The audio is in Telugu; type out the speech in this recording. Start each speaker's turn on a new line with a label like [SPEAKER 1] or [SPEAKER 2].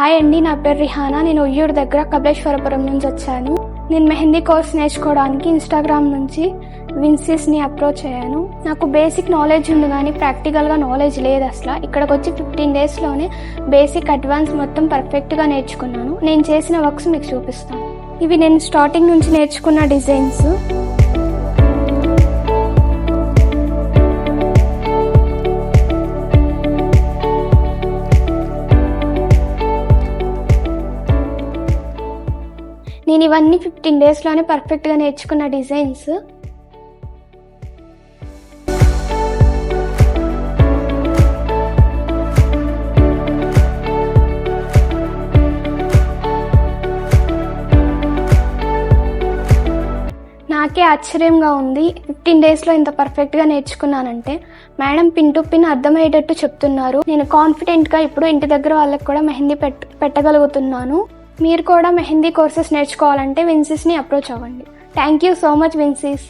[SPEAKER 1] హాయ్ అండి, నా పేరు రిహానా. నేను ఉయ్యూరు దగ్గర కపిలేశ్వరపురం నుంచి వచ్చాను. నేను మెహందీ కోర్స్ నేర్చుకోవడానికి ఇన్స్టాగ్రామ్ నుంచి విన్సీస్ని అప్రోచ్ అయ్యాను. నాకు బేసిక్ నాలెడ్జ్ ఉంది కానీ ప్రాక్టికల్గా నాలెడ్జ్ లేదు అసలు. ఇక్కడికి వచ్చి 15 డేస్లోనే బేసిక్ అడ్వాన్స్ మొత్తం పర్ఫెక్ట్గా నేర్చుకున్నాను. నేను చేసిన వర్క్స్ మీకు చూపిస్తాను. ఇవి నేను స్టార్టింగ్ నుంచి నేర్చుకున్న డిజైన్స్. నేను ఇవన్నీ 15 డేస్లోనే పర్ఫెక్ట్గా నేర్చుకున్న డిజైన్స్. నాకే ఆశ్చర్యంగా ఉంది 15 డేస్లో ఇంత పర్ఫెక్ట్గా నేర్చుకున్నానంటే. మేడం పిన్ టు పిన్ అర్థమయ్యేటట్టు చెప్తున్నారు. నేను కాన్ఫిడెంట్గా ఇప్పుడు ఇంటి దగ్గర వాళ్ళకి కూడా మెహందీ పెట్టగలుగుతున్నాను. మీరు కూడా మెహందీ కోర్సెస్ నేర్చుకోవాలంటే విన్సీస్ని అప్రోచ్ అవ్వండి. Thank you so much విన్సీస్.